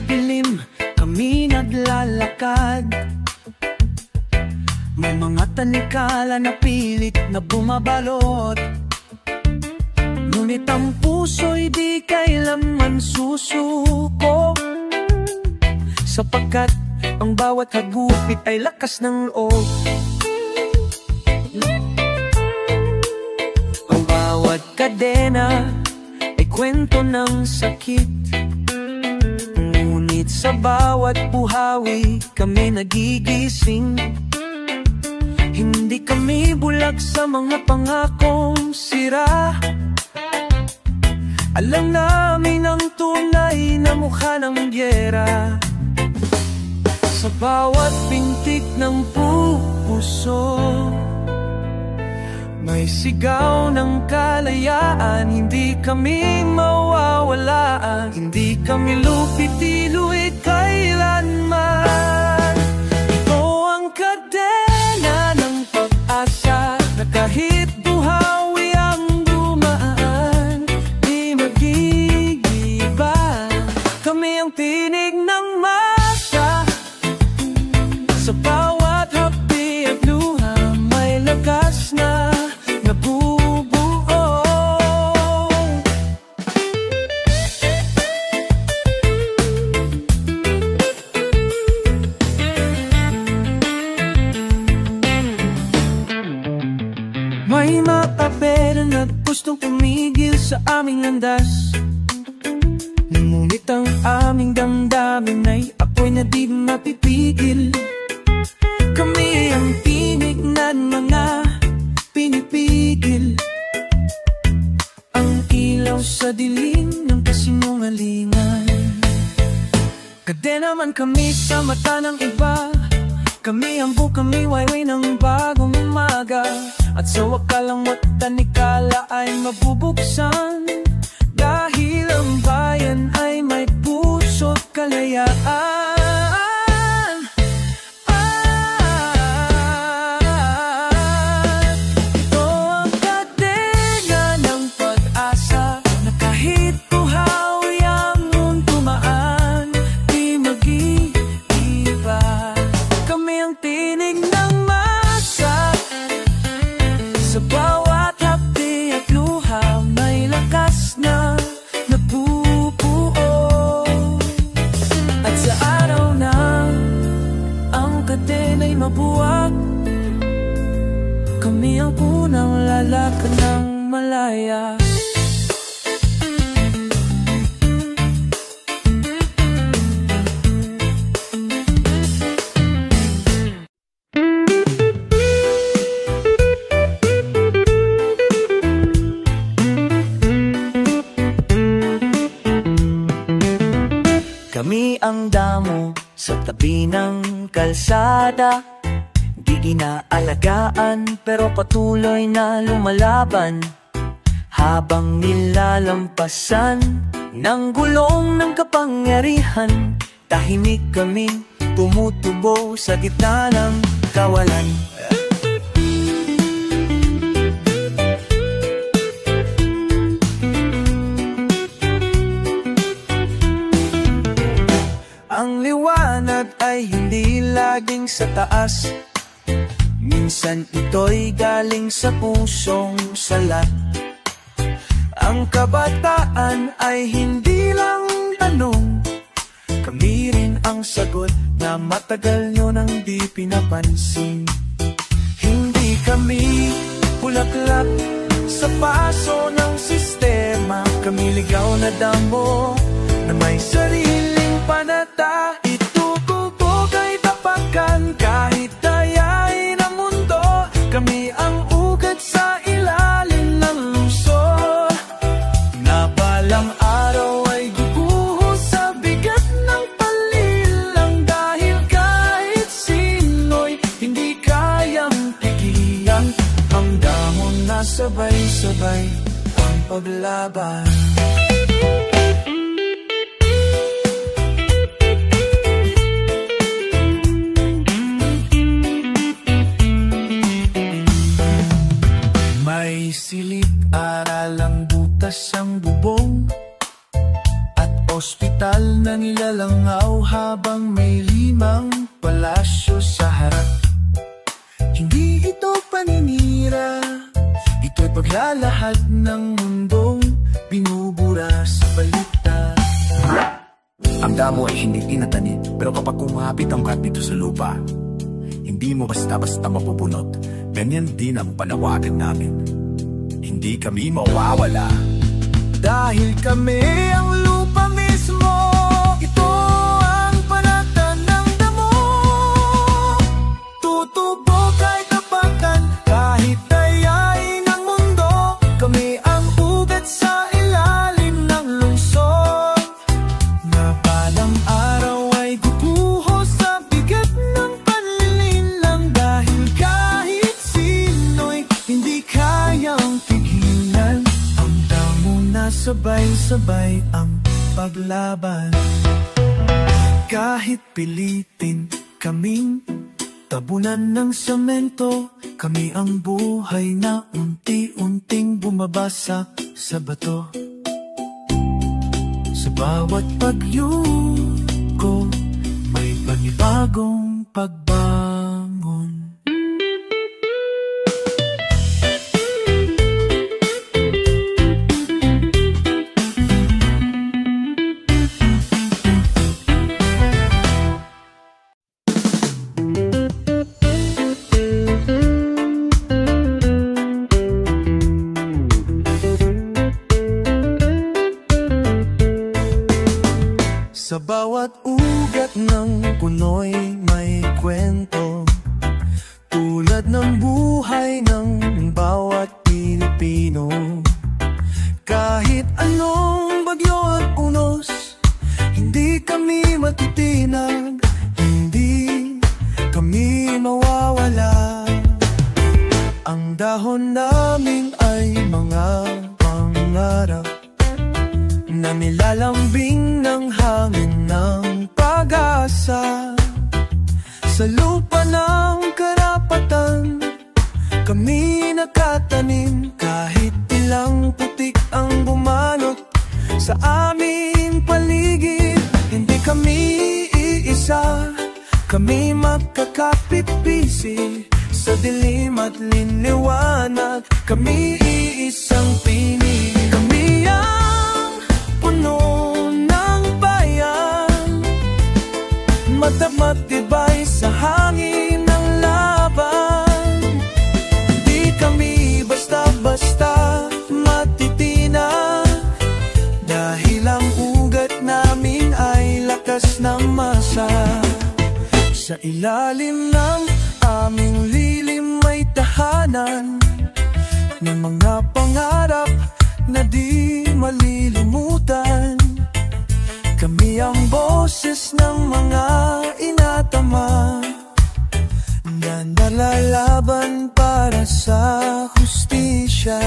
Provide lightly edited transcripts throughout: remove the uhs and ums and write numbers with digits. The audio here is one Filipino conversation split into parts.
dilim kami naglalakad. May mga tanikala na pilit na bumabalot, ngunit ang puso'y di kailanman susuko, sapagkat ang bawat hagupit ay lakas ng loob. Ang bawat kadena ay kwento ng sakit, ngunit sa bawat buhawi kami nagigising. Hindi kami bulag sa mga pangakong sira. Alam namin ang tunay na mukha ng giyera. Sa bawat pintig ng puso may sigaw ng kalayaan. Hindi kami mawawalaan, hindi kami lupit-iluit kailanman. Ito ang kadena ng pag-asa na kahit buhawi ang dumaan, di magigiba. Kami ang tinig ng masa, sa bawat hapi at luha may lakas na nabubuo. May makapera na gustong tumigil sa aming landas, ngunit ang aming damdamin ay apoy na di mapipigil. Kami ang tinig ng mga pinipigil, ang ilaw sa dilim ng kasinungalingan. Kadena man kami sa mata ng iba, kami ang kami wayway ng bagong umaga. At sa wakalang mata ni Kala ay mabubuksan, dahil ang bayan ay may puso't kalayaan. Ito ang kadena ng pag-asa na kahit buhawi ang tumaan, di mag-iiba. Kami ang tinig ng masa, sa bawat hapdi at luha may lakas na nabubuo. At sa araw na ang kadena'y mabuwag, kami ang unang lalakad ng malaya. Kami ang damo sa tabi ng kalsada, di inaalagaan pero patuloy na lumalaban. Habang nilalampasan ng gulong ng kapangyarihan, tahimik kami tumutubo sa gitna ng kawalan. Ang liwanag ay hindi laging sa taas, minsan ito'y galing sa pusong salat. Ang kabataan ay hindi lang tanong, kami rin ang sagot na matagal nyo nang di pinapansin. Hindi kami bulaklak sa paso ng sistema, kami ligaw na damo na may sariling panata. Itutubog ay tapakan kahit dayain ang mundo, kami ang ugat sa ilalim ng lungsod. Napalang araw ay guguho sa bigat ng palilang, dahil kahit sino'y hindi kayang pigilan ang damon na sabay-sabay ang paglaban. May silip, aral ang butas ang bubong, at ospital na nila naglalangaw habang may 5 palasyo sa harap. Hindi ito paninira, ito'y paglalahad ng mundong binubura sa balita. Ang damo ay hindi tinatanim, pero kapag kumapit ang kat dito sa lupa, hindi mo basta-basta mapupunot. Ganyan din ang panawagan namin. Hindi kami mawawala. Dahil kami ang lupa mismo, ito ang panatan ng damo. Tutubo kahit tapakan, kahit tayain ng mundo. Kami ang ugat sa ilalim ng lungsod, na balang araw ay guguho sa bigat ng panlilinlang. Dahil kahit sino'y hindi kayang pigilan ang damo na sabay-sabay ang paglaban. Kahit pilitin kaming tabunan ng semento, kami ang buhay na unti-unting bumabasa sa bato. Sa bawat pagyuko, may panibagong pagbangon. Sa bawat ugat ng puno'y may kwento, tulad ng buhay ng bawat Pilipino. Kahit anong bagyo at unos, hindi kami matitinag, hindi kami mawawala. Ang dahon namin ay mga pangarap na nilalambing ng hangin ng pag-asa. Sa lupa ng karapatan, kami nakatanim. Kahit ilang putik ang bumanot sa aming paligid, hindi kami iisa, kami magkakapit-bisig. Sa dilim at linliwanag, kami iisang pinig. Kami ang puno ng bayan, matibay sa hangin ng laban. Di kami basta-basta matitinag, dahil ang ugat namin ay lakas ng masa. Sa ilalim ng aming lilim may tahanan ng mga pangarap na di malilimutan. Kami ang boses ng mga inatama na nalalaban para sa hustisya.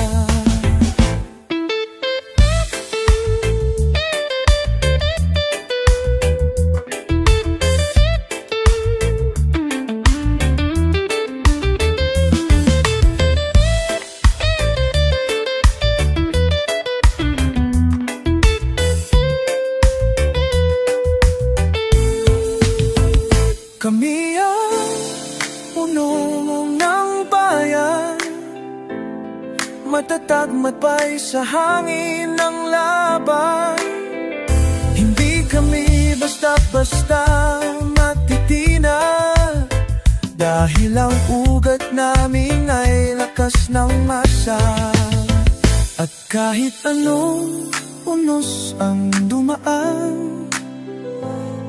Kami ang puno ng bayan, matatag matbay sa hangin ng laban. Hindi kami basta-basta matitinag, dahil ang ugat namin ay lakas ng masa. At kahit anong unos ang dumaan,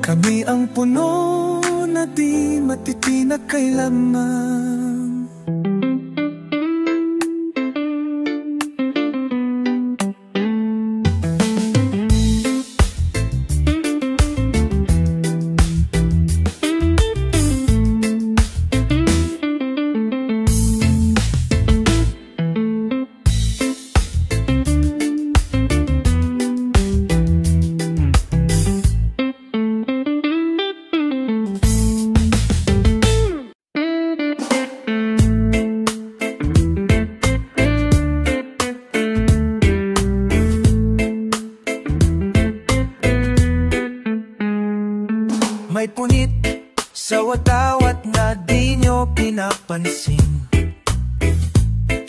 kami ang puno na di matitinag kailanman. May punit sa watawat na di nyo pinapansin.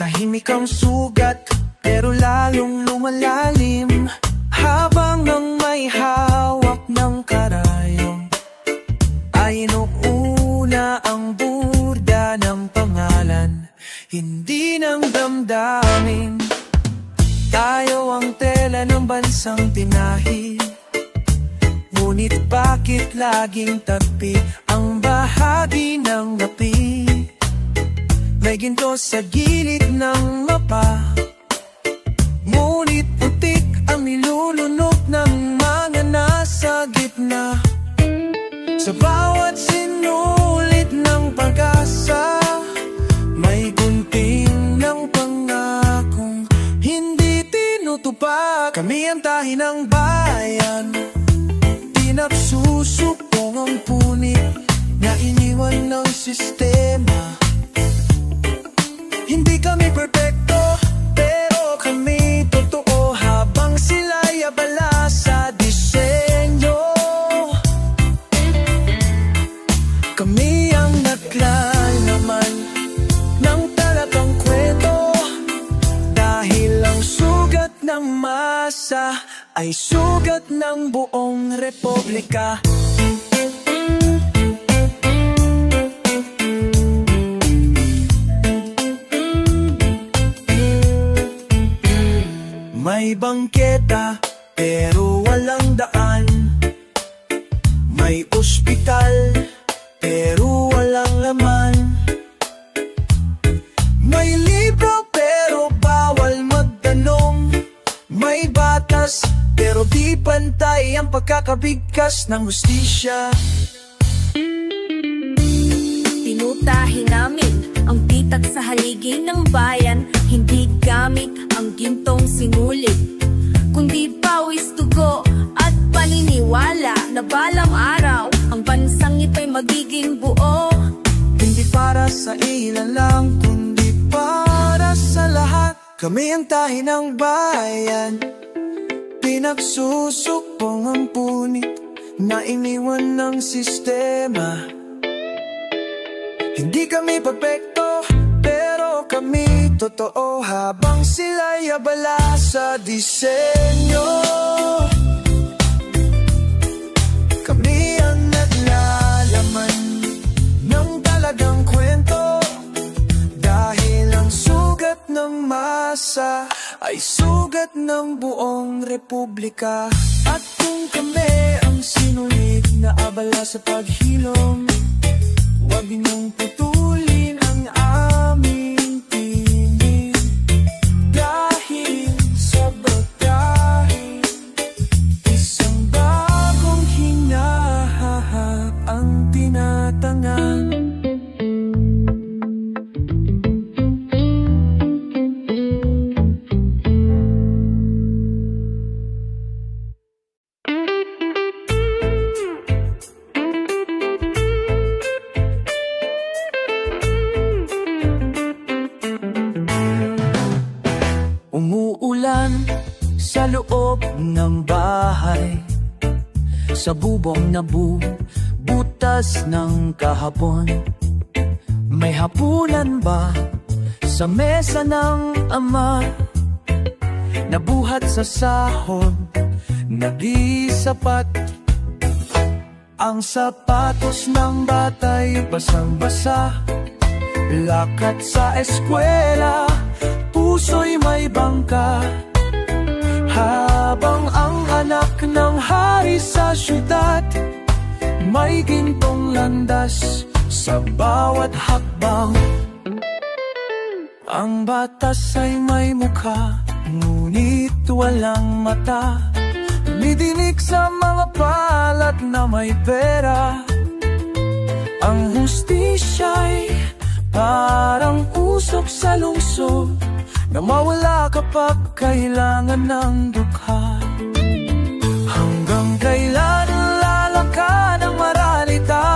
Tahimik ang sugat pero lalong lumalalim, habang ang may hawak ng karayom ay inuuna ang burda ng pangalan, hindi ng damdamin. Tayo ang tela ng bansang tinahi, ngunit bakit laging tagpi ang bahagi ng napi? May ginto sa gilid ng mapa, ngunit putik ang nilulunok ng mga nasa gitna. Sa bawat sinulit ng pag-asa, may gunting ng pangakong hindi tinutupad. Kami ang tahi ng bayan, pinagsusupong ang punit na iniwan ng sistema. Hindi kami perpekto, pero kami totoo, habang sila'y abala sa disenyo. Kami ang naglalaman ng talagang kwento, dahil ang sugat ng masa ay sugat ng buong republika. May bangketa pero walang daan, may ospital pero walang laman, may libro pero bawal magtanong, may batas pero di pantay ang pagkakabigkas ng hustisya. Tinutahi namin ang pitak sa haligi ng bayan, hindi gamit ang gintong singulit, kundi pawis, dugo at paniniwala na balang araw ang bansang ito'y magiging buo. Hindi para sa ilan lang, kundi para sa lahat. Kami ang tahi ng bayan, pinagsusupong ang punit na iniwan ng sistema. Hindi kami perfecto, pero kami totoo, habang sila'y abala sa disenyo. Kami ang naglalaman ng talagang kwento, dahil ang sugat ng masa ay sugat ng buong republika. At kung kami ang sinulit na abala sa paghilom, huwag ninyong putulin ang aming tinig, dahil sa bagahe isang bagong hinahahap ang tinatangan. Umuulan sa loob ng bahay, sa bubong na butas ng kahapon. May hapunan ba sa mesa ng ama, nabuhat sa sahod na di sapat? Ang sapatos ng bata'y basang-basa, lakad sa eskwela, puso'y may bangka, habang ang anak ng hari sa syudad may gintong landas sa bawat hakbang. Ang batas ay may mukha, ngunit walang mata, tumidinig sa mga palat na may pera. Ang hustisya'y parang usok sa lungsod, na mawala kapag kailangan ng dukha. Hanggang kailan lalakan ang moralita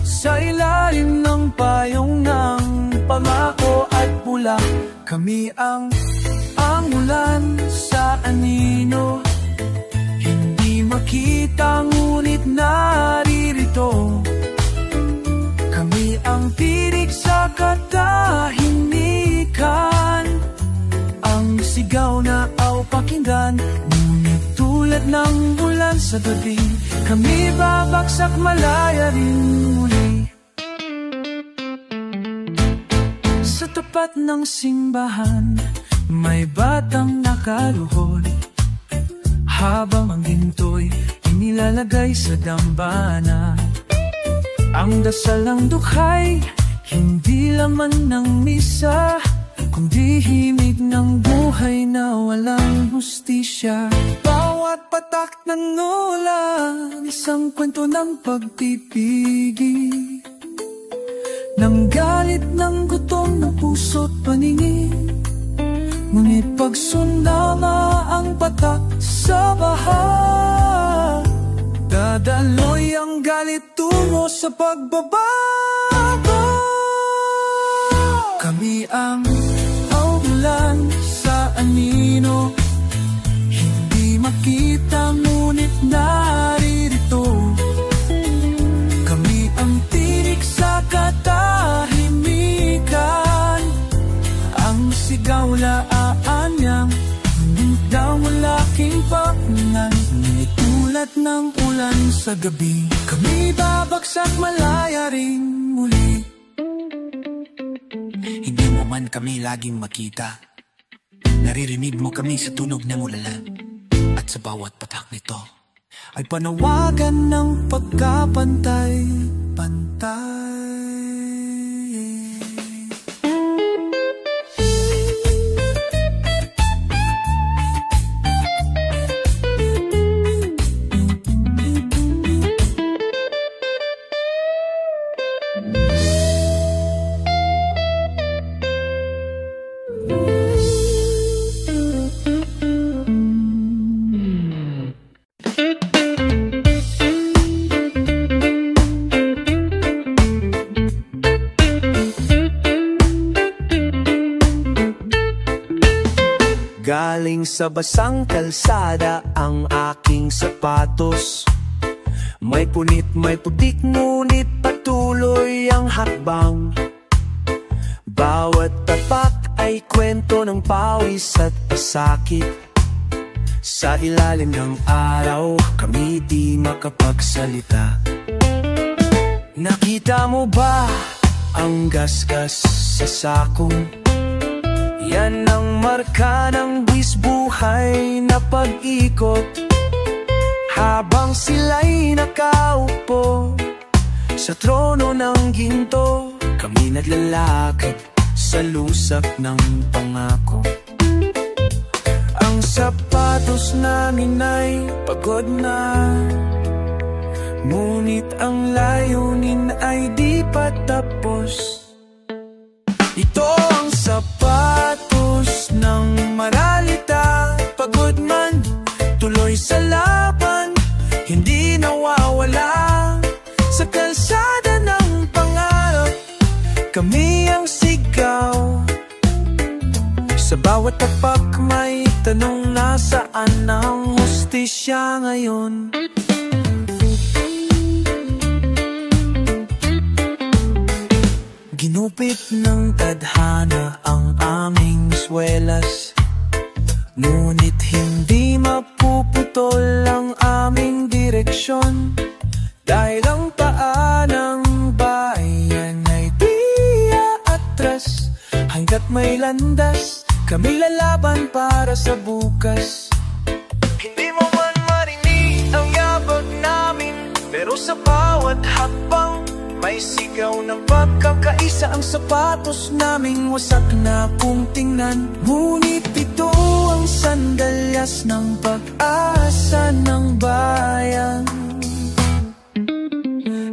sa ilalim ng payong ng pangako at pula? Kami ang ulan sa anino, hindi makita ngunit ng ulan sa gabi, kami babagsak malaya rin muli. Sa tapat ng simbahan, may batang nakaluhod, habang ang ginto'y inilalagay sa dambana. Ang dasal ng dukhay, hindi laman ng misa, kundi himig ng buhay na walang hustisya. Bawat patak ng ulan, isang kwento ng pagpipigil, ng galit, ng gutom, ng puso't paningin. Ngunit pag sundama ang patak sa baha, dadaloy ang galit tungo sa pagbabago. Kami ang ulan sa anino, hindi makita ngunit naririto. Kami ang tirik sa katahimikan, ang sigaw laanyang daw malaking paknan. Tulad ng ulan sa gabi, kami babagsak malaya rin muli. Hindi mo man kami laging makita, naririnig mo kami sa tunog ng ulan. At sa bawat patak nito ay panawagan ng pagkapantay-pantay. Galing sa basang kalsada ang aking sapatos, may punit, may putik, ngunit patuloy ang hakbang. Bawat tapak ay kwento ng pawis at pasakit. Sa ilalim ng araw, kami di makapagsalita. Nakita mo ba ang gasgas sa sakong? Yan ang marka ng buwis buhay na pag-ikot. Habang sila'y nakaupo sa trono ng ginto, kami naglalakad sa lusak ng pangako. Ang sapatos namin ay pagod na, ngunit ang layunin ay di pa tapos. Ito ang sapatos ng maralita, pagod man, tuloy sa laban, hindi nawawala. Sa kalsada ng pangarap, kami ang sigaw. Sa bawat tapak may tanong, nasaan ang hustisya ngayon? Ginupit ng tadhana ang aming swelas, ngunit hindi mapuputol ang aming direksyon. Dahil ang paa ng bayan ay di aatras, hanggat may landas, kami lalaban para sa bukas. Hindi mo man marinig ang yabag namin, pero sa bawat hakbang may sigaw ng pagkakaisa. Ang sapatos naming wasak na kung tingnan, ngunit ito ang sandalyas ng pag-asa ng bayan.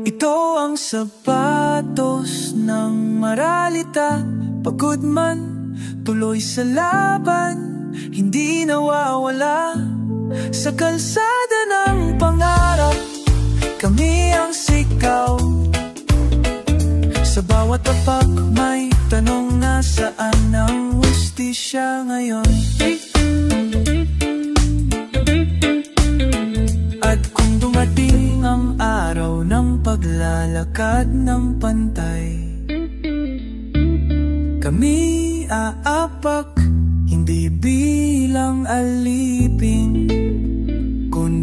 Ito ang sapatos ng maralita, pagod man, tuloy sa laban, hindi nawawala. Sa kalsada ng pangarap, kami ang sigaw. Sa bawat tapak may tanong, nasaan ang hustisya ngayon? At kung dumating ang araw ng paglalakad ng pantay, kami aapak, hindi bilang alipin, kundi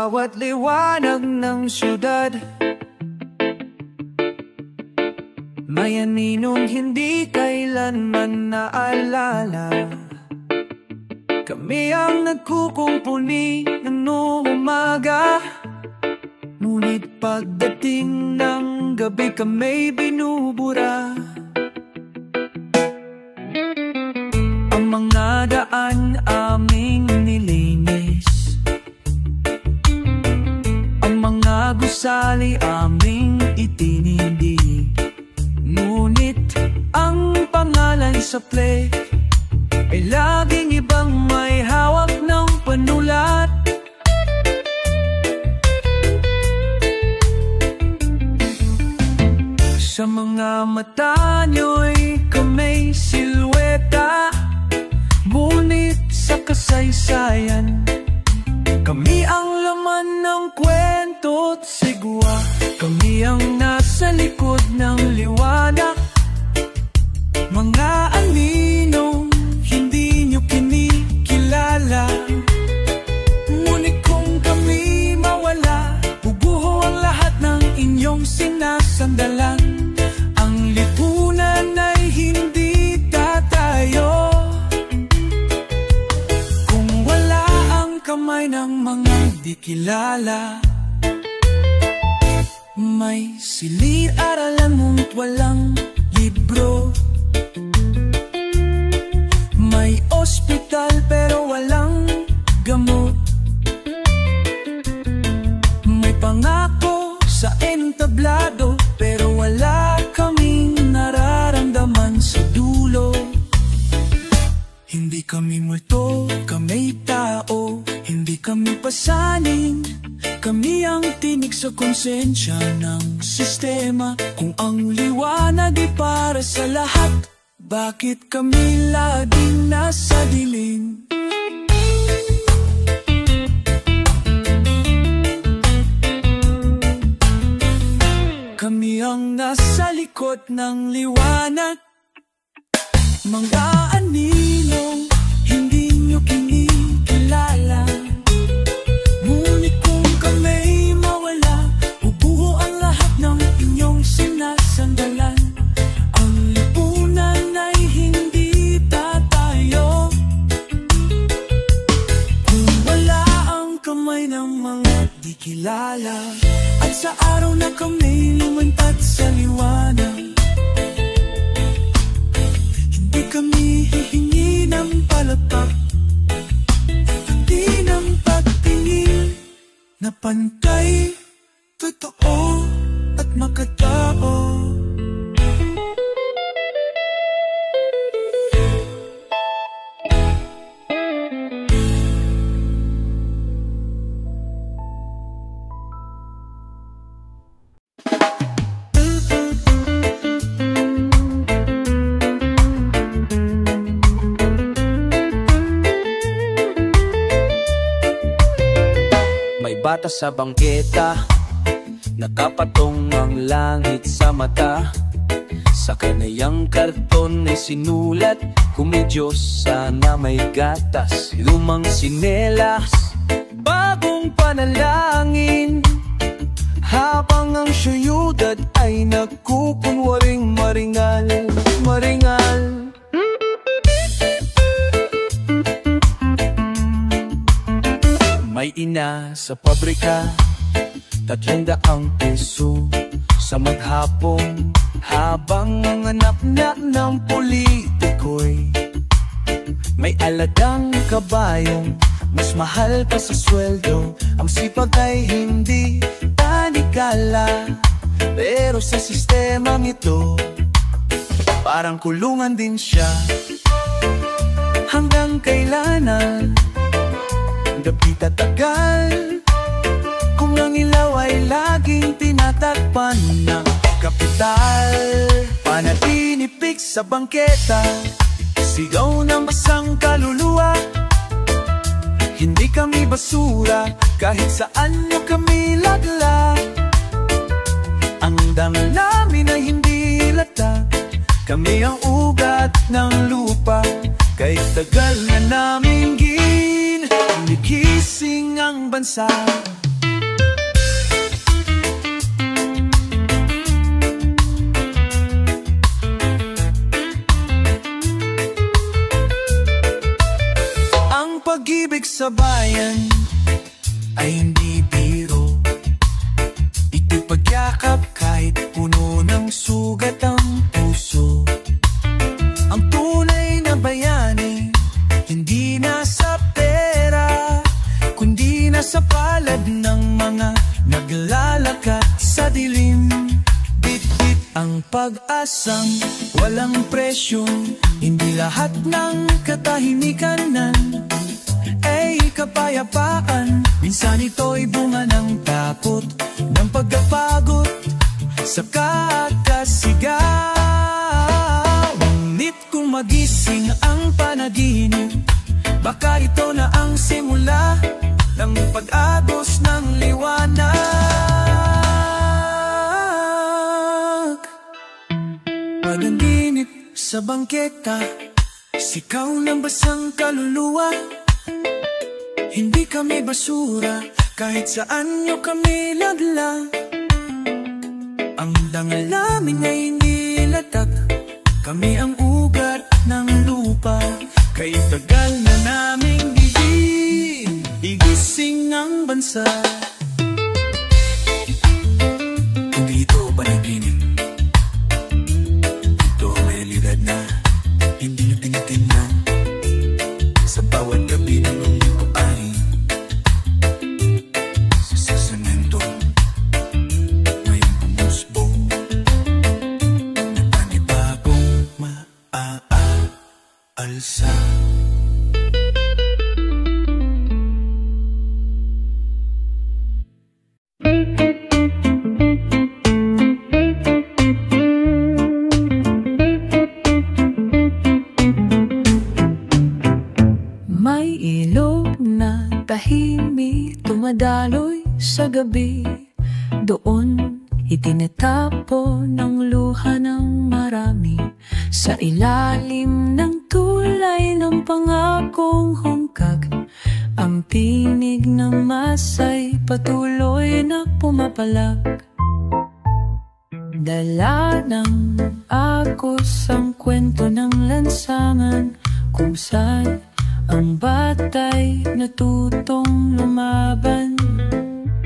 bawat liwanag ng syudad. May aninong hindi kailanman naalala. Kami ang nagkukumpuni ng umaga, ngunit pagdating ng gabi kami binubura. Ang mga daan aming nilinis, ang mga gusali aming itinindi, ngunit ang pangalan sa plate ay laging ibang may hawak ng panulat. Sa mga mata nyo'y kamay silweta, ngunit sa kasaysayan kami ang laman ng kwento at sigwa. Kami ang nasa likod ng liwanag, mga aninong hindi nyo kinikilala. Ngunit kung kami mawala, bubuho ang lahat ng inyong sinasandalan. Ang lipunan ay hindi tatayo kung wala ang kamay ng mga di kilala. May silid-aralan ngunit walang libro, may ospital pero walang gamot, may pangako sa entablado pero wala kaming nararamdaman sa dulo. Hindi kami multo, kami tao, hindi kami pasanin, kami ang tinig sa konsensya ng sistema. Kung ang liwanag ay para sa lahat, bakit kami laging nasa dilim? Kami ang nasa likod ng liwanag, mga aninong hindi nyo kinikilala. Ngunit kung kami mawala, bubuho ang lahat ng inyong sinasandalan. Ang lipunan ay hindi tatayo kung wala ang kamay ng mga di kilala. At sa araw na kami lumantad sa liwanag, hindi kami hihingi ng palakpak, hindi ng pagtingin na pantay, totoo at makatao. Bata sa bangketa, nakapatong ang langit sa mata. Sa kanayang karton ay sinulat, kung may Diyos sana may gatas. Lumang sinelas, bagong panalangin, habang ang syudad ay nagkukunwaring maringal, maringal. May ina sa pabrika, 300 peso sa maghapon, habang ang anak ng politiko'y may alagang kabayong mas mahal pa sa sweldo. Ang sipag ay hindi tanikala, pero sa sistemang ito parang kulungan din siya. Hanggang kailanan gabi tatagal, kung ang ilaw ay laging tinatakpan ng kapital. Panatinipik sa bangketa, sigaw ng basang kaluluwa. Hindi kami basura, kahit saan nyo kami lagla. Ang dami namin ay hindi latag, kami ang ugat ng lupa. Kahit tagal na namin gising ang bansa, dilim. Bit-bit ang pag-asang walang presyo. Hindi lahat ng katahimikan ay kapayapaan. Minsan ito'y bunga ng takot, ng pagkapagod sa kakasigaw. Ngunit kung magising ang panaginip, baka ito na ang simula ng pag-agos ng liwanag. Panaginip sa bangketa, sikaw ng basang kaluluwa. Hindi kami basura, kahit saan nyo kami lagla. Ang dangal namin ay nilatak, kami ang ugat ng lupa. Kay tagal na naming igising ang bansa. Hindi ito panaginip, ito ang realidad na hindi nyo tinitingnan. Sa bawat gabi ng mundo ay sa semento may pumusbong na panibagong maaalsa. May ilog na tahimik tumadaloy sa gabi. Doon itinatapon ng luha ng marami. Sa ilalim ng tulay ng pangakong hungkag, ang tinig ng masa'y patuloy na pumapalag. Dala ng agos ang kwento ng lansangan, kung saan ang bata'y natutong lumaban.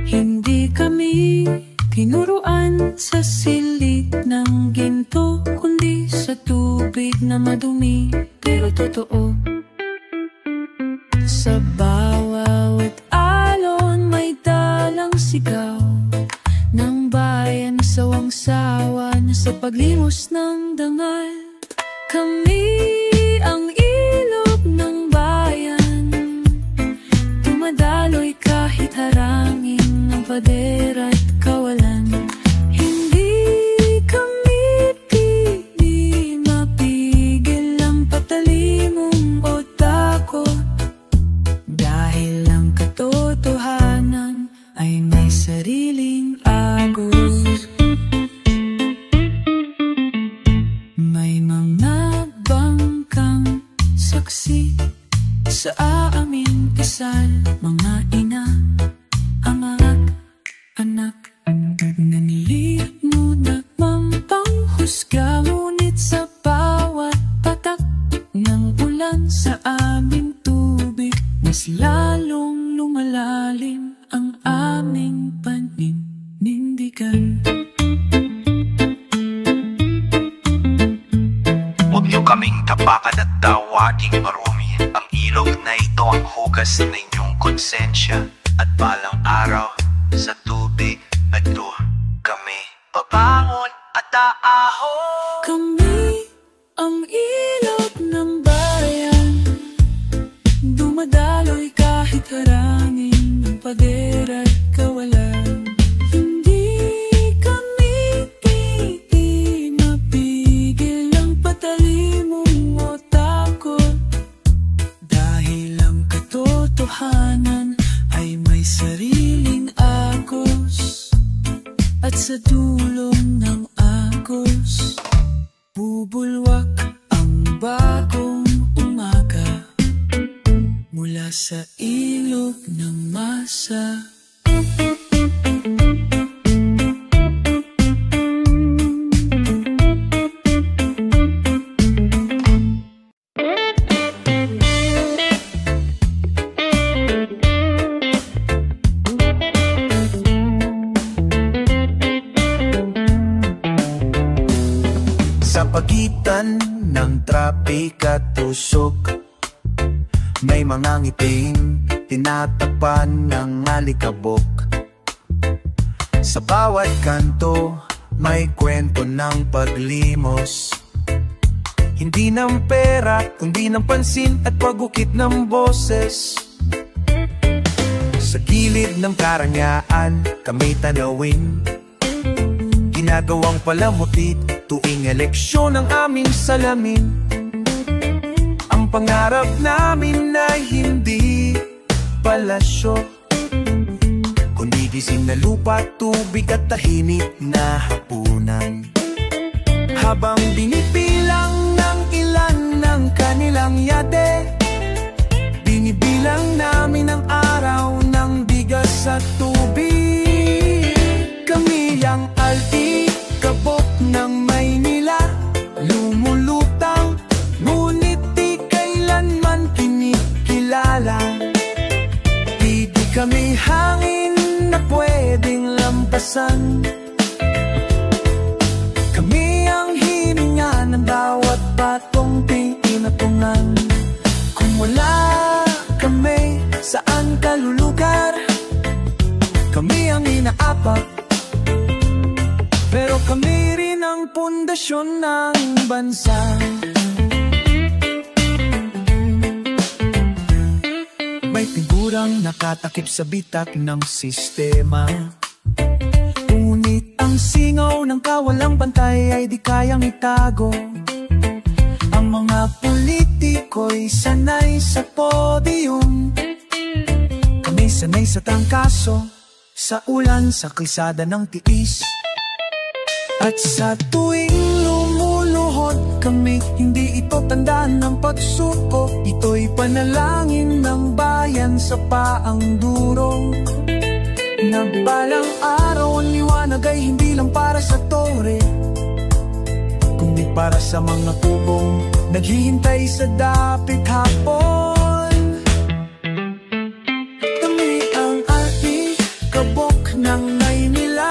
Hindi kami tinuruan sa silid ng ginto, kundi sa tubig na madumi pero totoo. Sa bawat alon may dalang sigaw ng bayan, sawang-sawa na sa paglimos ng dangal. Kami ang ilog ng bayan, dumadaloy kahit harangin ng pader at kawalan. Hindi kami di mapigil ang patalimong o takot, dahil ang katotohanan ay may sariling agos. May mga bangkang saksi sa aming kasal, mga ina, anak, anak. Naniliit mo na mampanghusga, ngunit sa bawat patak ng ulan sa aming tubig, mas lalong lumalalim ang aming paninindigan. Huwag niyo kaming tapakan at tawaging marumi. Ang ilog na ito ang hugas ng inyong konsensya. At balang araw sa tubig na ito kami babangon at aahon. Kami ang ilog ng bayan, dumadaloy kahit harangin ng pader at kawalan. Hindi kami mapigil ang patalimong o takot, dahil ang katotohanan ay may sariling agos. At sa dulo ng agos, bubulwak ang bagong umaga mula sa ilog ng masa. Sa pagitan ng trapik at tusok, may mga ngiting tinatakpan ng alikabok. Sa bawat kanto, may kwento ng paglimos. Hindi ng pera, kundi ng pansin at pagukit ng boses. Sa gilid ng karangyaan, kami tanawin. Ginagawang palamutit tuwing eleksyon ang aming salamin. Ang pangarap namin ay hindi palasyo, kundi gising na lupa, tubig at tahimik na hapunan. Habang binibilang ng ilan ng kanilang yate, binibilang namin ang araw ng bigas at tubig. Kami ang alikabok ng Maynila, lumulutang, ngunit di kailanman kinikilala. Di kami hangin na pwedeng lampasan. Kami ang hininga ng bawat batong tinatungan. Kung wala kami, saan ka lulugar? Kami ang inaapak, pero kami rin ang pundasyon ng bansa. May figurang nakatakip sa bitak ng sistema, ngunit ang singaw ng kawalang bantay ay di kayang itago. Ang mga politiko'y sanay sa podium, kami sanay sa tangkaso, sa ulan, sa kalsada ng tiis. At sa tuwing lumuluhod kami, hindi ito tandaan ng pagsuko. Ito'y panalangin ng bayan sa paang duro. Nagbalang araw ang liwanag ay hindi lang para sa tore, kundi para sa mga kubong naghihintay sa dapit hapon. Kami ang alikabok ng Maynila,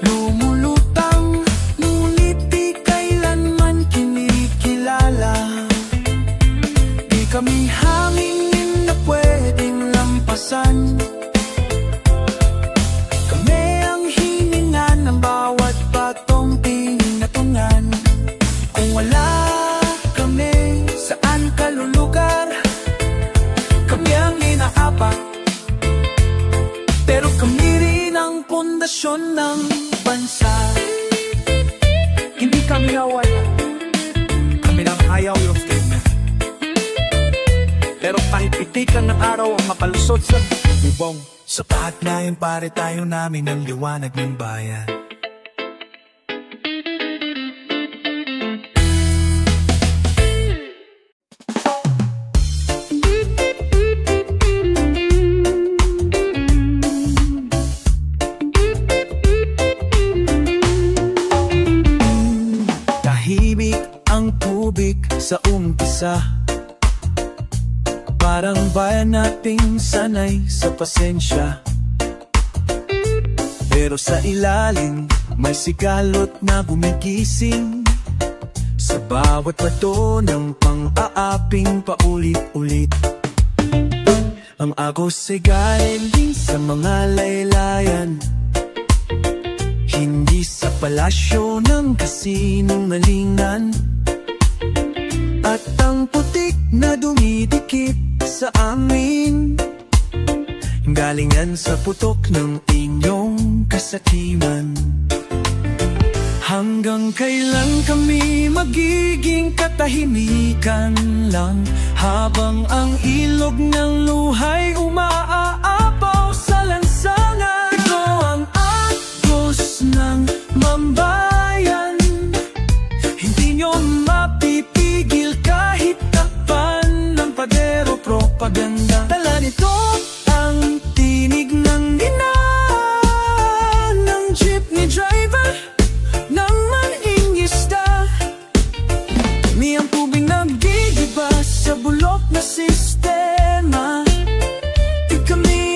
lumulutang, ngunit di kailanman kinikilala. Di kami hangin na pwedeng lampasan. Kami ang hininga ng bawat batong tinatungan. Kung wala kami, saan ka lulugar? Kami ang inaapak, pero kami rin ang pundasyon ng bansa. Hindi kami nawala, kami nang ayaw yung statement. Pero kahit pitikan ng araw ang mapalusot sa bubong, sa pagnayan pare tayo namin ang liwanag ng bayan. Tahimik ang tubig sa umpisa, parang bayan nating sanay sa pasensya. Pero sa ilalim may sigalot na gumigising, sa bawat bato ng pang-aaping paulit-ulit. Ang agos ay galing sa mga laylayan, hindi sa palasyo ng kasinungalingan. At ang putik na dumidikit sa amin, galingan sa putok ng inyong kasakiman. Hanggang kailan kami magiging katahimikan lang, habang ang ilog ng luhay umaaapaw sa lansangan? Ito ang agos ng mambayan, hindi nyo mapipigil kahit takpan ng padero propaganda. Dala nito ang tinig ng ina ng jeepney driver, ng mangingisda. Kami ang tubig nagdidiba sa bulok na sistema. Di kami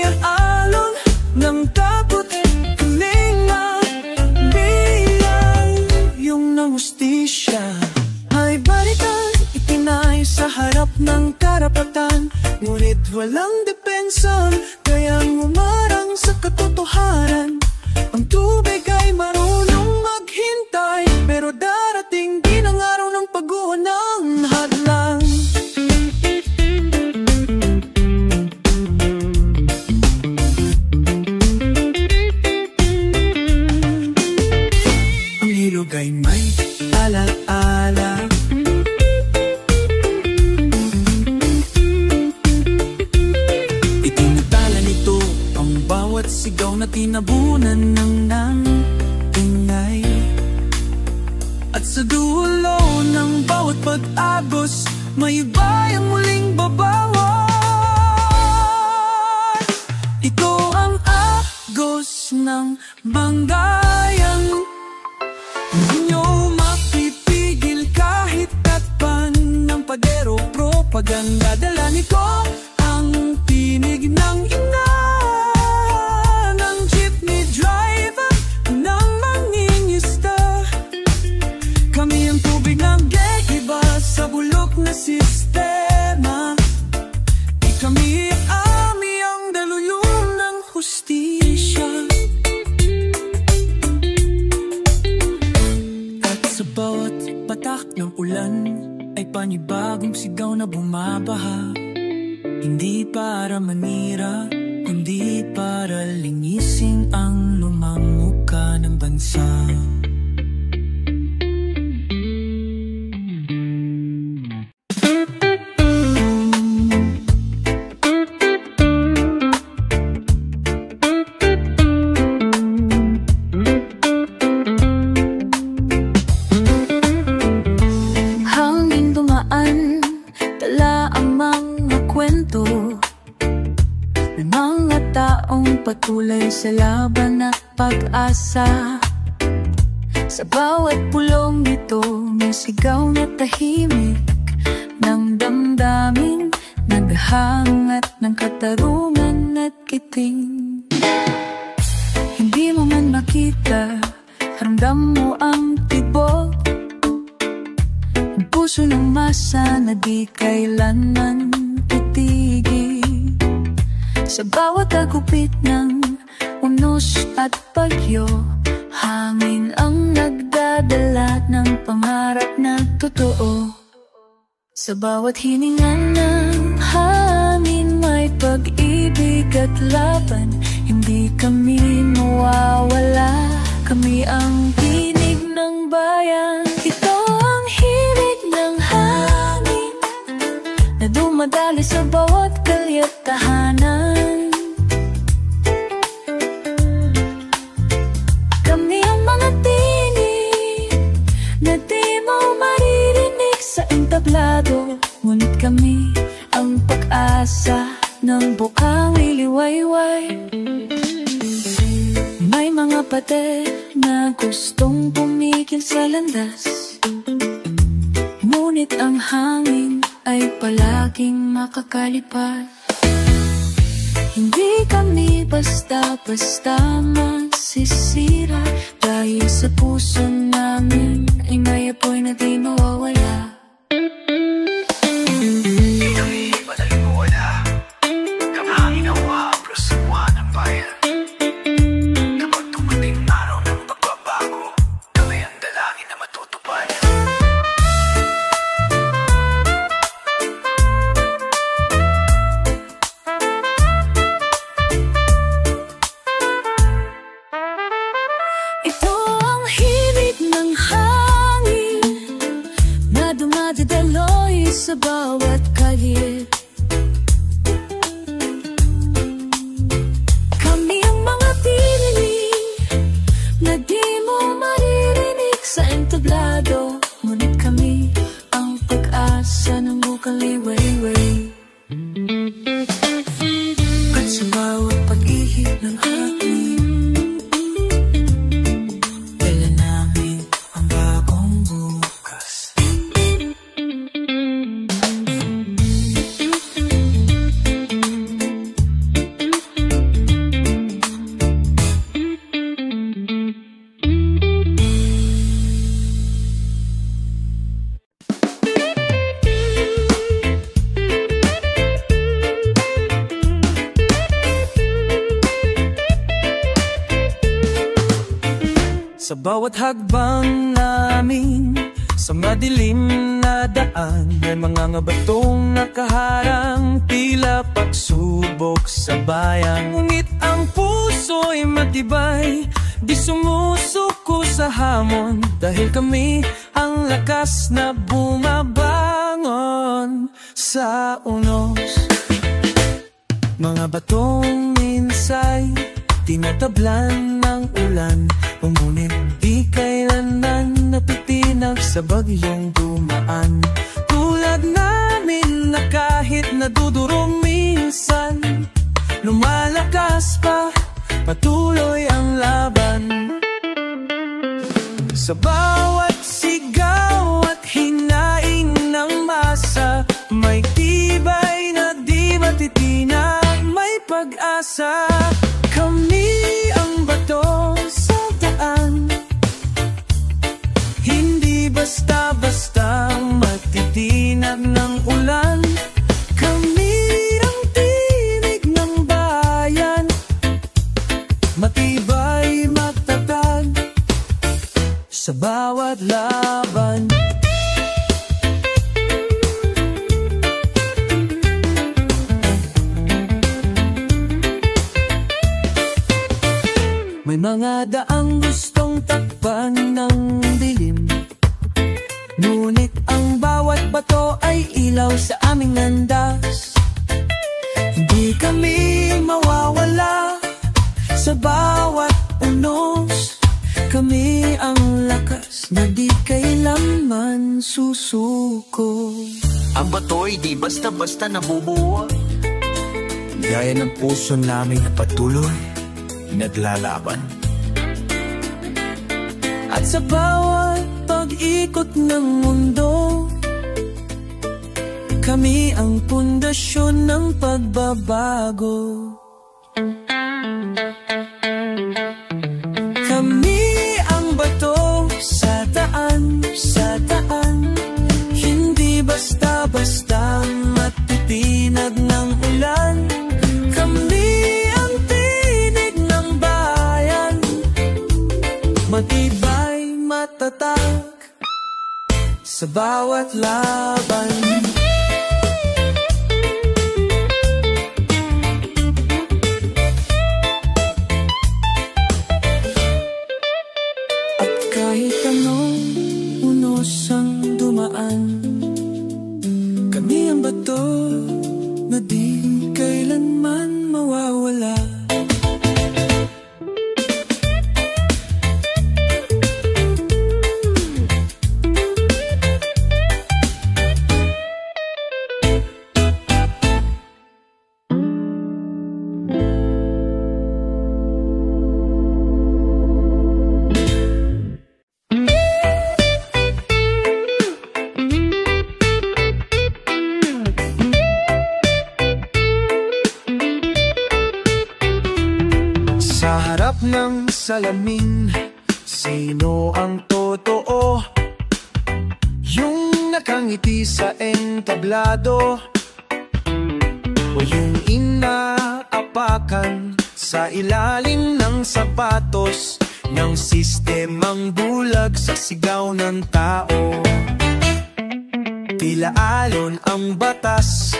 banggayan. Hindi nyo mapipigil kahit takpan ng padero, propaganda. Dala nito ang tinig ng ina, ng jeepney driver, ng mangingisda. Kami ang tubig ng iba sa bulok na sistema. Di kami ang daluyong ng hustisya. At sa bawat patak ng ulan ay panibagong sigaw na bumabaha. Hindi para manira, kundi para linisin ang lumang muka ng bansa. Patuloy sa laban at pag-asa. Sa bawat pulong nito may sigaw na tahimik ng damdamin, naghahangat ng katarungan at kiting. Hindi mo man makita, ramdam mo ang tibok, ang puso ng masa na di kailanman titigil. Sa bawat agupit ng unos at bagyo, hangin ang nagdadala ng pangarap na totoo. Sa bawat hininga ng hangin may pag-ibig at laban. Hindi kami mawawala, kami ang tinig ng bayan. Ito ang himig ng hangin na dumadali sa bawat kalye at tahanan. Kami ang mga tinig na di mo maririnig sa entablado, ngunit kami ang pag-asa ng bukang liliwayway. May mga pate na gustong pumigil sa landas, ngunit ang hangin ay palaging makakalipad. Hindi kami basta-basta magsisira, dahil sa puso namin ay may apoy na di mawawala. Hindi kami madaling mawala, kami ang ginawa plus sawa ng bayan. Kapag dumating araw ng pagbabago, kami ang dalangin na matutupad. Ito ang himig ng hangin na dumadaloy sa bawat kalye. Kami ang mga tinig na di mo maririnig sa entablado, ngunit kami ang pag-asa ng bukang liwayway. At sa bawat pag-ihip ng hangin, dala namin ang bagong bukas. Sa bawat hagbang namin, sa madilim na daan, may mga batong nakaharang, tila pagsubok sa bayan. Ngunit ang puso'y matibay, di sumusuko sa hamon, dahil kami ang lakas na bumabangon sa unos. Mga batong minsay, tinatablan ng ulan, ngunit di kailanman napitinag sa bagyong dumaan. Tulad namin na kahit nadudurog minsan, lumalakas pa patuloy ang laban. Sa bawat sigaw at hinaing ng masa, may tibay na di matitinag, may pag-asa. Kami ang bato sa daan, hindi basta-basta matitinag ng ulan. Kami ang tinig ng bayan, matibay matatag sa bawat laban. May mga daang gustong takpan ng dilim, ngunit ang bawat bato ay ilaw sa aming landas. Hindi kami mawawala sa bawat unos, kami ang lakas na di kailanman susuko. Ang bato'y di basta-basta nabubuo, gaya ng puso namin na patuloy naglalaban. At sa bawat pag-ikot ng mundo, kami ang pundasyon ng pagbabago. Kami ang bato sa daan, hindi basta-basta matitinag ng ulan. Kami ang tinig ng bayan, matibay matatag sa bawat laban. Kahit anong unos ang dumaan, kami ang bato na di kailanman mawawala. Sa harap ng salamin, sino ang totoo? Yung nakangiti sa entablado, o yung inaapakan sa ilalim ng sapatos ng sistemang bulag sa sigaw ng tao? Tila alon ang batas,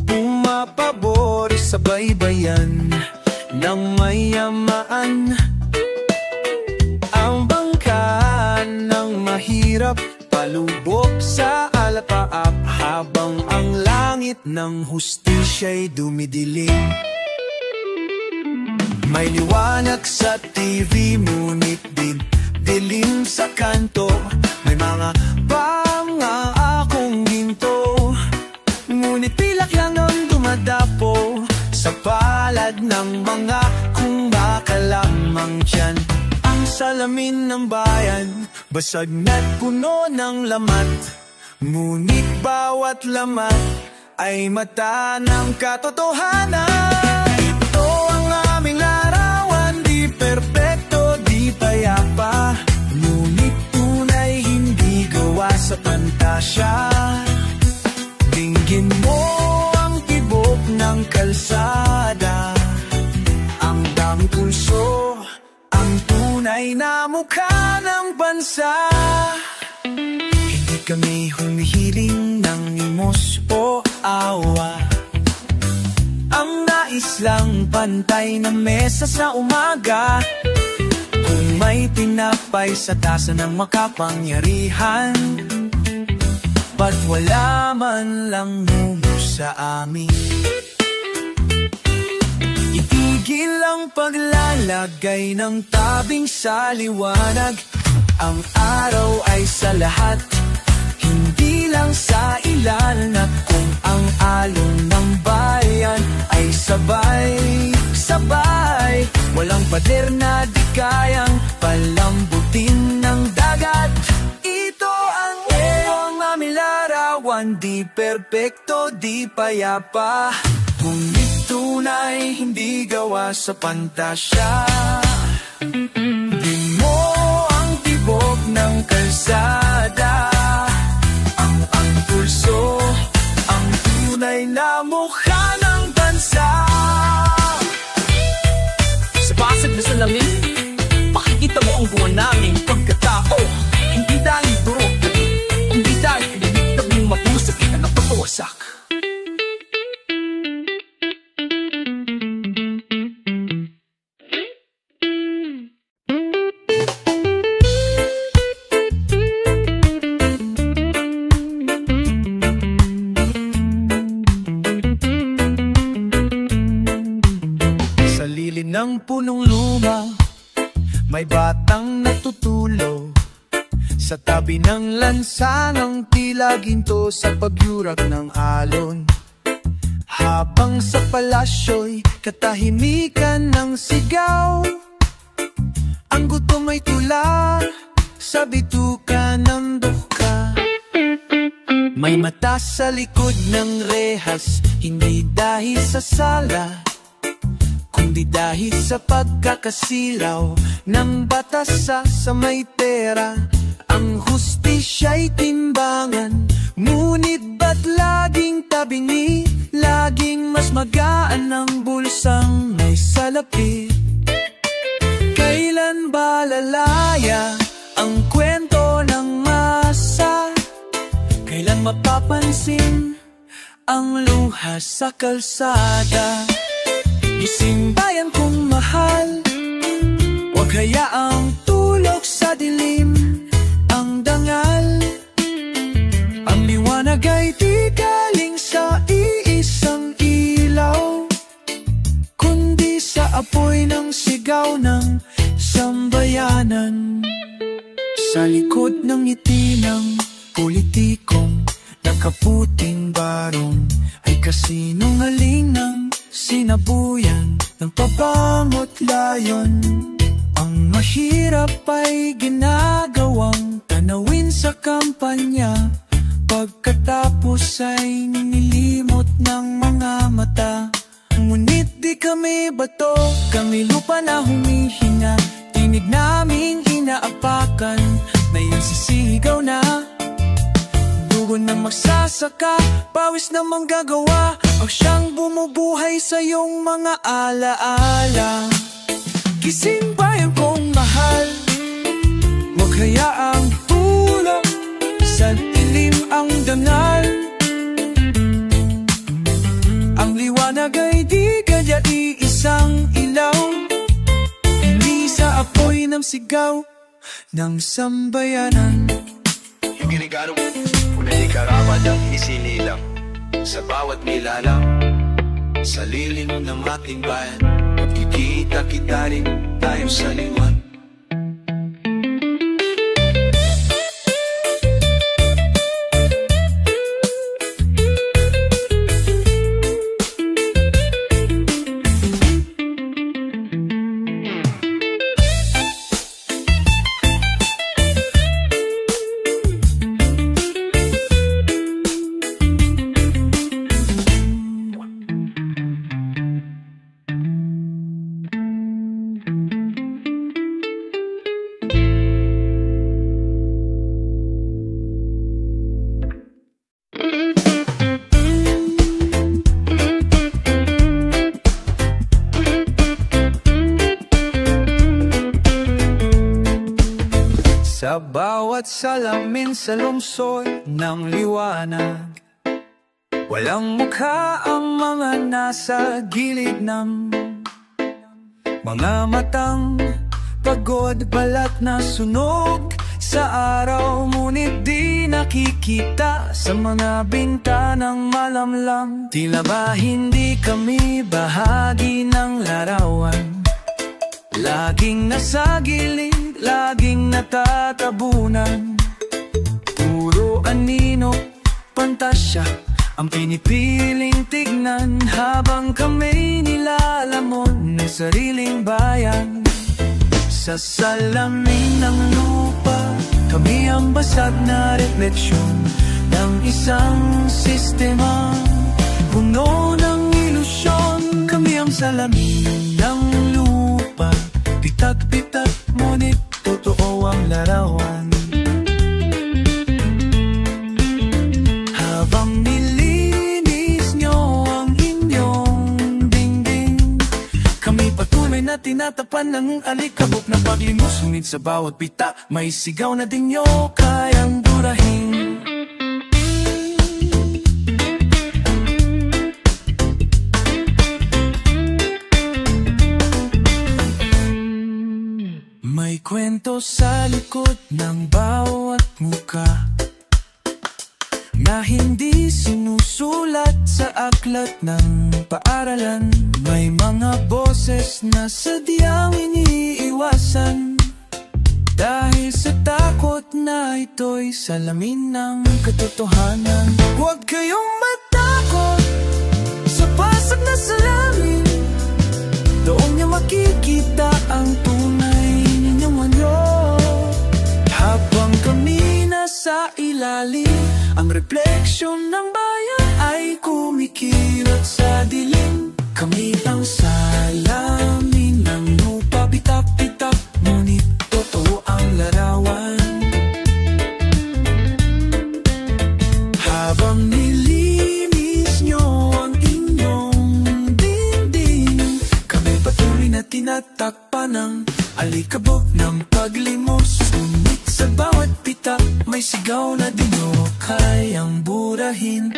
pumapabor sa baybayan ng mayamaan. Ang bangka ng mahirap palubog sa alapaap, habang ang langit ng hustisya'y dumidilim. May liwanag sa TV, ngunit dilim sa kanto. May mga pangakong ginto, ngunit pilak lang ang dumadapo sa palad ng mga kung baka lamang dyan. Ang salamin ng bayan, basag na't puno ng lamat, ngunit bawat lamat ay mata ng katotohanan. Ito ang aming larawan, di perpekto, di payapa, ngunit tunay, hindi gawa sa pantasya. Dinggin mo ang tibok ng kalsada, ang daming pulso, ang tunay na mukha ng bansa. Hindi kami humihiling ng imos o awa, ang nais lang pantay na mesa sa umaga. Kung may tinapay sa tasa ng makapangyarihan, ba't wala man lang mungo sa amin? Itigil ang paglalagay ng tabing sa liwanag. Ang araw ay sa lahat, hindi lang sa ilan na kung ang alon ng bayan ay sabay-sabay, walang pader na di kayang palambutin ng dagat. Ito ang iyong aming larawan, di perpekto, di payapa, ngunit tunay, hindi gawa sa pantasya. Di mo ang tibok ng kalsada, ang pulso, ang tunay na mukha ng bansa. Sa basag na salamin, makikita mo ang buwan naming pagkatao. Hindi dahil durog, hindi dahil piniligtag mong matusok ka ng patuwasak. Ng punong luma, may batang natutulog sa tabi ng lansangang tila ginto sa pagyurak ng alon. Habang sa palasyo'y katahimikan ng sigaw, ang gutom ay tula sa bituka ng duka. May mata sa likod ng rehas, hindi dahil sa sala, kundi dahil sa pagkakasilaw ng batas sa may pera. Ang hustisya'y timbangan, ngunit ba't laging tabingi? Laging mas magaan ang bulsang may salapi. Kailan ba lalaya ang kwento ng masa? Kailan mapapansin ang luha sa kalsada? Isang bayan kong mahal, huwag hayaang tulog sa dilim ang dangal. Ang liwanag ay di galing sa iisang ilaw, kundi sa apoy ng sigaw ng sambayanan. Sa likod ng ngiti ng politikong nakaputing barong ay kasinungaling ng sinabuyan ng pabangot layon. Ang mahirap ay ginagawang tanawin sa kampanya, pagkatapos ay ninilimot ng mga mata. Ngunit di kami bato, kami lupa na humihinga, tinig naming inaapakan, may sisigaw na dugo ng magsasaka, pawis na manggagawa, ang siyang bumubuhay sa iyong mga alaala. Gising bayan kong mahal, huwag hayaang tulog sa dilim ang dangal. Ang liwanag ay di kaya iisang ilaw, hindi sa apoy ng sigaw ng sambayanan. Yung ginigano di karamad ang isinilang sa bawat nilalang sa lilim ng ating bayan. Magkikita-kita rin tayo sa liwan. Sa bawat salamin sa lungsod ng liwanag, walang mukha ang mga nasa gilid ng mga matang pagod, balat na sunog sa araw, ngunit di nakikita sa mga bintanang malamlam. Tila ba hindi kami bahagi ng larawan, laging nasa gilid, laging natatabunan. Puro anino pantasya ang pinipiling tignan, habang kami nilalamon ng sariling bayan. Sa salamin ng lupa, kami ang basag na refleksyon ng isang sistema puno ng ilusyon. Kami ang salamin ng lupa, pitat-pitat ngunit totoo ang larawan. Habang nilinis nyo ang inyong dingding, kami patuloy na tinatapan ng alikabok na paglimos. Ngunit sa bawat pita, may sigaw na di nyo kayang burahin. May kwento sa likod ng bawat muka na hindi sinusulat sa aklat ng paaralan. May mga boses na sadyang iniiwasan dahil sa takot na ito'y salamin ng katotohanan. Huwag kayong matakot sa basag na salamin, doon niya makikita ang tunay ninyong anyo. Habang kami nasa ilalim, ang refleksyon ng bayan ay kumikilat sa dilim. Kami ang salamin ng lupa, pitak-pitak ngunit totoo ang larawan. Habang nilinis nyo ang inyong dingding, kami patuloy na tinatakpan ng alikabok ng paglimos. Ngunit sa bawat pitak, may sigaw na di nyo kayang burahin.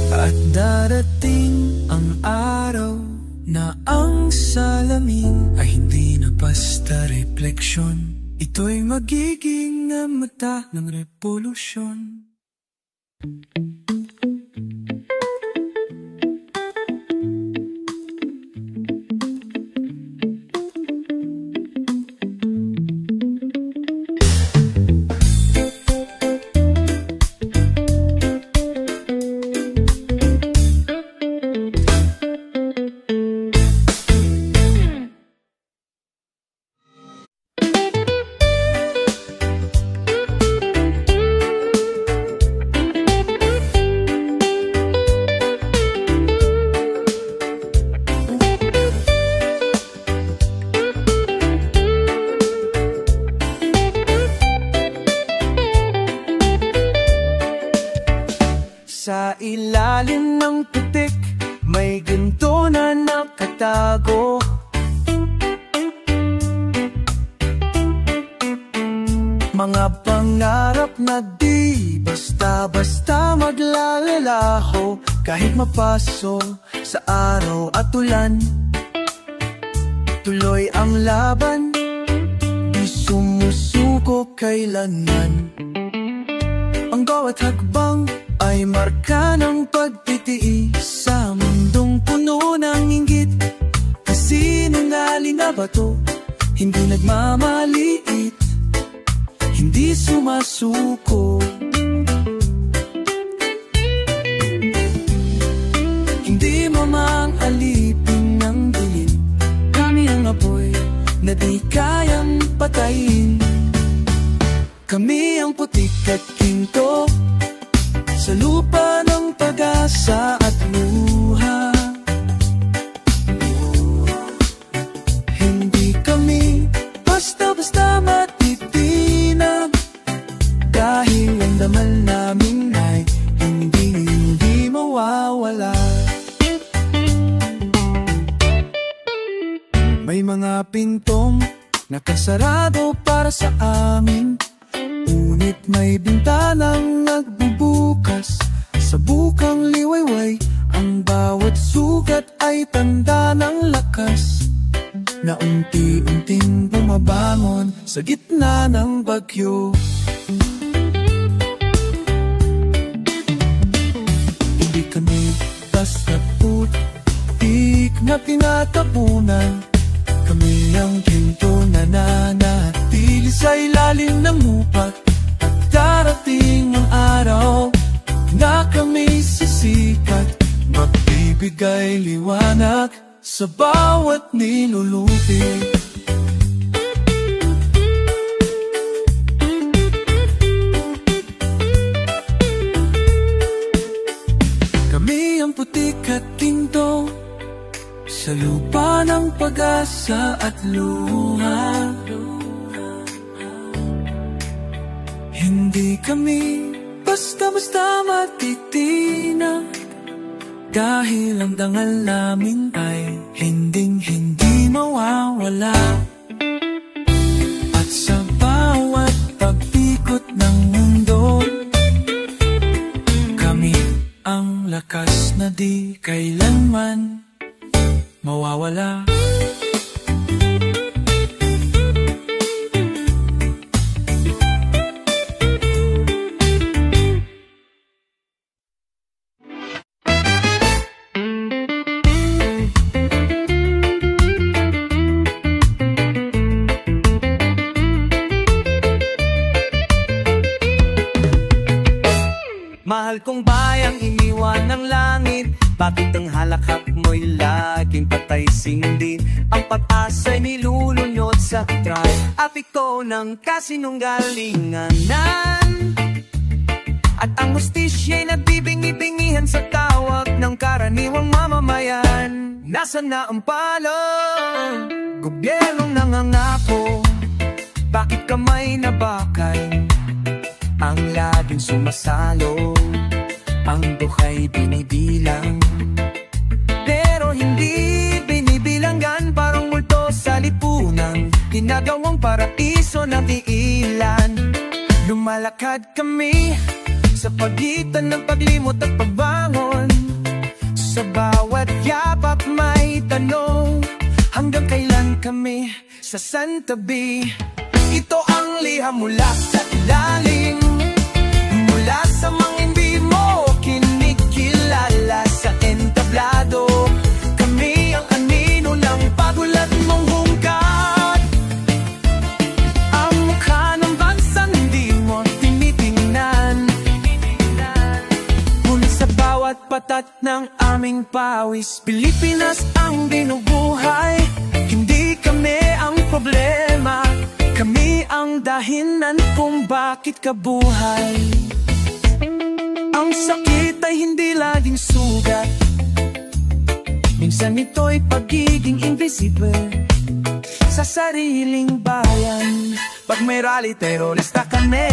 At darating ang araw na ang salamin ay hindi na basta refleksyon. Ito'y magiging mata ng revolusyon. Sa ilalim ng putik, may ginto na nakatago. Mga pangarap na di basta-basta maglalalaho, kahit mapaso sa araw at ulan. Tuloy ang laban, di sumusuko kailanman. Ang bawat hakbang ay marka ng pagtitiis sa mundong puno ng inggit. Kasinungaling na bato, hindi nagmamaliit, hindi sumasuko. Hindi mamang alipin ng dilim, kami ang apoy na di kayang patayin. Kami ang putik at ginto sa lupa ng pag-asa at luha. Hindi kami basta-basta matitinag, dahil ang damal namin ay hindi mawawala. May mga pintong nakasarado para sa amin, ngunit may bintanang nagbubukas sa bukang liwayway. Ang bawat sugat ay tanda ng lakas na unti-unting bumabangon sa gitna ng bagyo. Hindi kami basta putik na nagtatapunan. Kami ang ginto na nananatili sa ilalim ng lupa. At darating ang araw na kami sisikat, magbibigay liwanag sa bawat nilulupi. Kami ang putik at ginto sa lupa ng pag-asa at luha. Hindi kami basta-basta matitinag, dahil ang dangal namin ay hinding-hindi mawawala. At sa bawat pag-ikot ng mundo, kami ang lakas na di kailanman mawawala. Mahal kong bayang iniwan ng langit, bakit ang halakhak mo'y laging patay sindi? Ang pag-asa'y nilulunyot sa try, api ko ng kasinunggalinganan. At ang hustisya'y nagbibingi-bingihan sa tawag ng karaniwang mamamayan. Nasaan na ang palong gobyernong nangangako? Bakit kamay na bakay ang laging sumasalo? Ang buhay binibilang, pero hindi binibilangan. Parang multo sa lipunan, ginagawang paraiso ng iilan. Lumalakad kami sa pagitan ng paglimot at pagbangon. Sa bawat yapak may tanong, hanggang kailan kami sasantabi? Ito ang liham mula sa ilalim, mula sa mga hindi mo kinikilala. Sa entablado, kami ang anino ng pagulat mong hungkat. Ang mukha ng bansang hindi mo tinitingnan, ngunit sa bawat patat ng aming pawis, Pilipinas ang binubuhay. Hindi kami ang problema, kami ang dahilan kung bakit kabuhay. Ang sakit ay hindi laging sugat, minsan ito'y pagiging invisible sa sariling bayan. Pag may rally, terorista kami.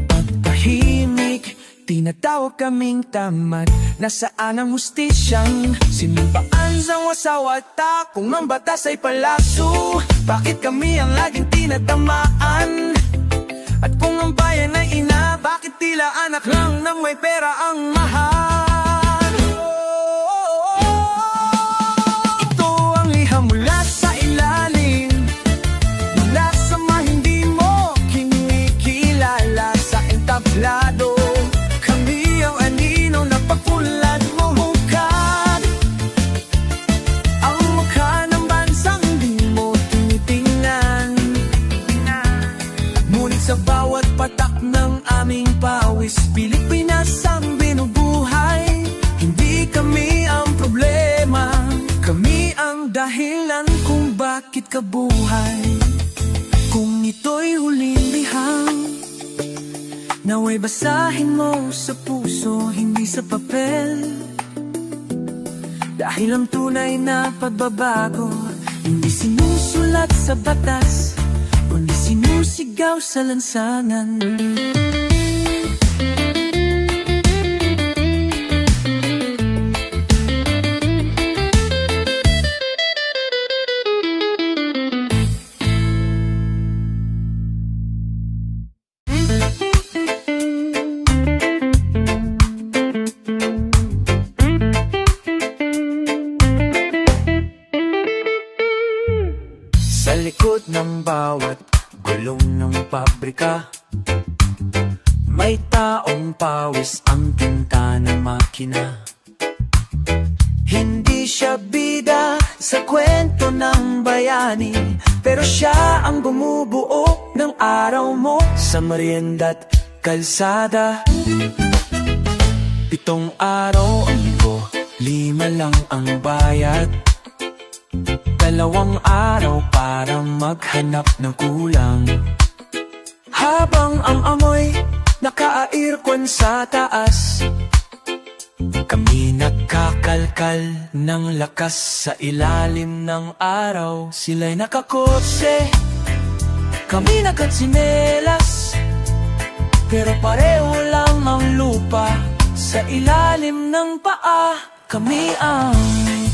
Pag tahimik, tinatawag kaming tamad. Nasaan ang hustisyang sinumpaan sa wasawata? Kung ang batas ay palaso, bakit kami ang laging tinatamaan? At kung ang bayan ay ina, bakit tila anak lang ng may pera ang mahal? Ito ang liham mula sa ilalim, mula sa mga hindi mo kinikilala. Sa entablado, kami ang anino na pakulad mo hukad. Ang mukha ng bansang di mo tinitingnan, ngunit sa bawat patak ng aming pawis, Pilipinas ang binubuhay. Hindi kami ang problema, kami ang dahilan kung bakit kabuhay. Kung ito'y huling liham, naway basahin mo sa puso, hindi sa papel. Dahil ang tunay na pagbabago, hindi sinusulat sa batas, kundi sinusigaw sa lansangan. Sa likod ng bawat gulong ng pabrika, may taong pawis ang tinta ng makina. Hindi siya sa kwento ng bayani, pero siya ang bumubuo ng araw mo sa merienda't kalsada. 7 araw ang linggo, 5 lang ang bayad. 2 araw para maghanap ng kulang. Habang ang amoy naka-aircon sa taas, kami nagkakalkal ng lakas sa ilalim ng araw. Sila'y nakakotse, kami nakatsinelas, pero pareho lang ang lupa sa ilalim ng paa. Kami ang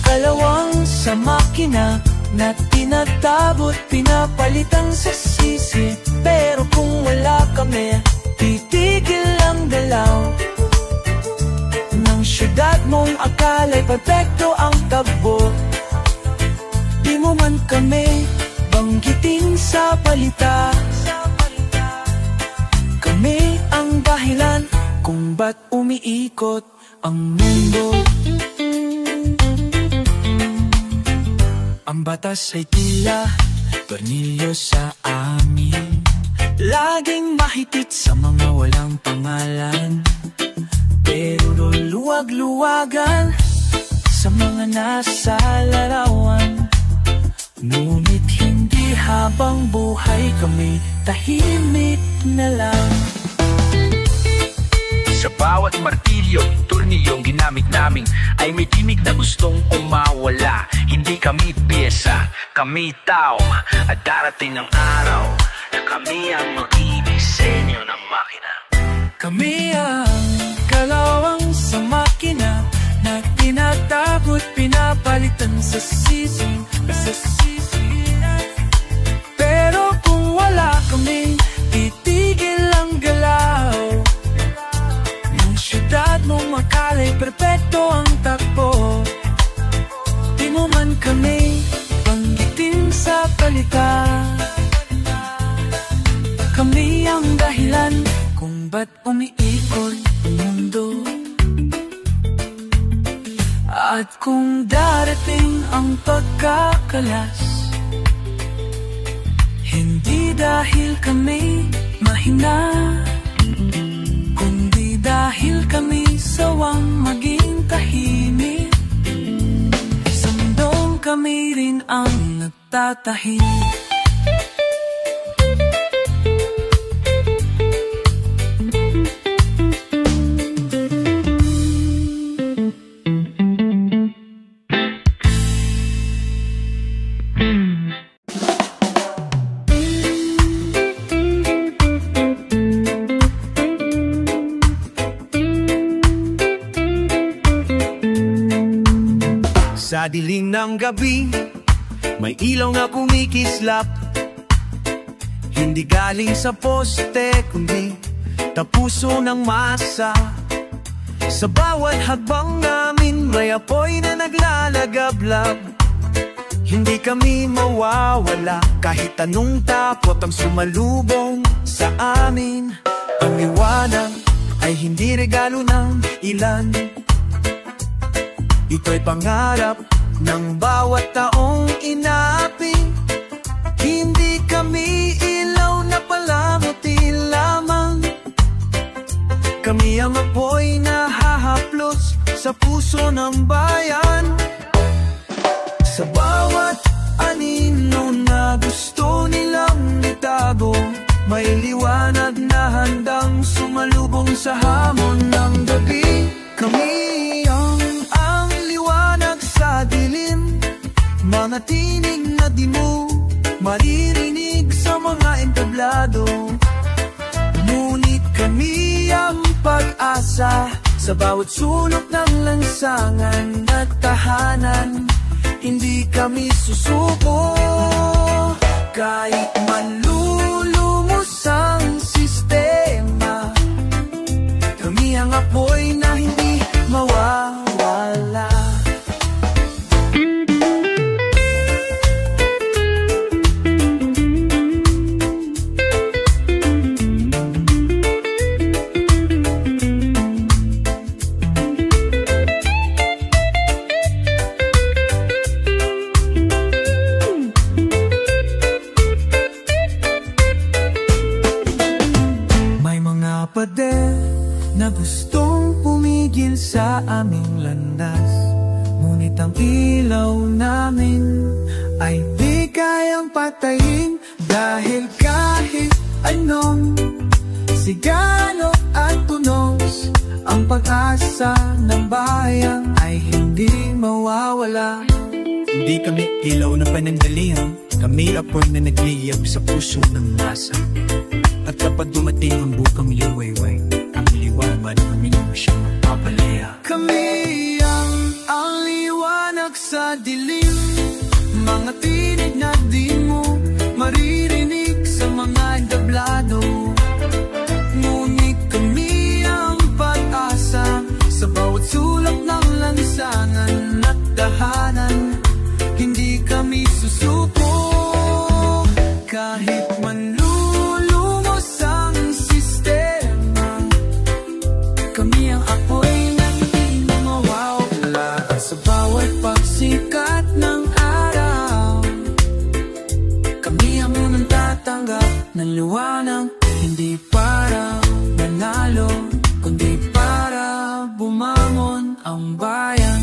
kalawang sa makina na tinatabot, pinapalitan sa sisi. Pero kung wala kami, titigil ang dalaw ng syudad mong akala'y perfecto ang tagbo. Di mo man kami banggitin sa balita, kami ang dahilan kung ba't umiikot ang mundo. Ang batas ay tila tornilyo sa amin, laging mahigpit sa mga walang pangalan, pero luluwag-luwagan sa mga nasa larawan. Ngunit hindi habang buhay kami tahimik na lang. Sa bawat martilyo, tornilyong ginamit namin ay may timig na gustong umawala. Hindi kami pyesa, kami tao. At darating ang araw na kami ang mag-idisenyo ng makina. Kami ang kalawang sa makina na tinatakot, pinapalitan sa sisi. Pero kung wala kami, titigil ang galaw ng syudad mong makala'y perfecto ang takbo. Di mo man kami banggitin sa balita, kami ang dahilan kung ba't umiikot ang mundo. At kung darating ang pagkakalas, hindi dahil kami mahina, kundi dahil kami sawang maging tahimik. Sa mundong kami rin ang nagtatahimik. Sa dilim ng gabi, may ilaw na kumikislap. Hindi galing sa poste, kundi tapuso ng masa. Sa bawat hakbang namin, may apoy na naglalagablab. Hindi kami mawawala, kahit anong takot ang sumalubong sa amin. Ang liwanag ay hindi regalo ng ilan, ito'y pangarap ng bawat taong inaapi. Hindi kami ilaw na palamuti lamang, kami ang apoy na hahaplos sa puso ng bayan. Sa bawat anino na gusto nilang itago, may liwanag na handang sumalubong sa hamon ng gabi. Kami ang liwanag sa dilim, mga tinig na di mo maririnig sa mga entablado. Ngunit kami ang pag-asa sa bawat sulok ng lansangan at tahanan. Hindi kami susuko kahit malulumos ang sistema. Kami ang apoy na hindi mawawala. na gustong pumigil sa aming landas. Ngunit ang ilaw namin ay di kayang patayin, dahil kahit anong sigalo at tunos, ang pag-asa ng bayan ay hindi mawawala. Hindi kami ilaw na panandalihan, kami apoy na nagliyab sa puso ng masa. At kapag dumating ang bukang liwayway, ang liwanag kami naman siyang mapapalaya. Kami ang liwanag sa dilim, mga tinig na di mo maririnig sa mga entablado. Ngunit kami ang pag-asa sa bawat sulok ng lansangan at tahanan. Hindi kami susuko kahit manlulumos ang sistema. Kami ang apoy na hindi mawawala sa bawat pagsikat ng araw. Kami ang unang tatanggap ng liwanag, hindi para manalo, kundi para bumangon ang bayan.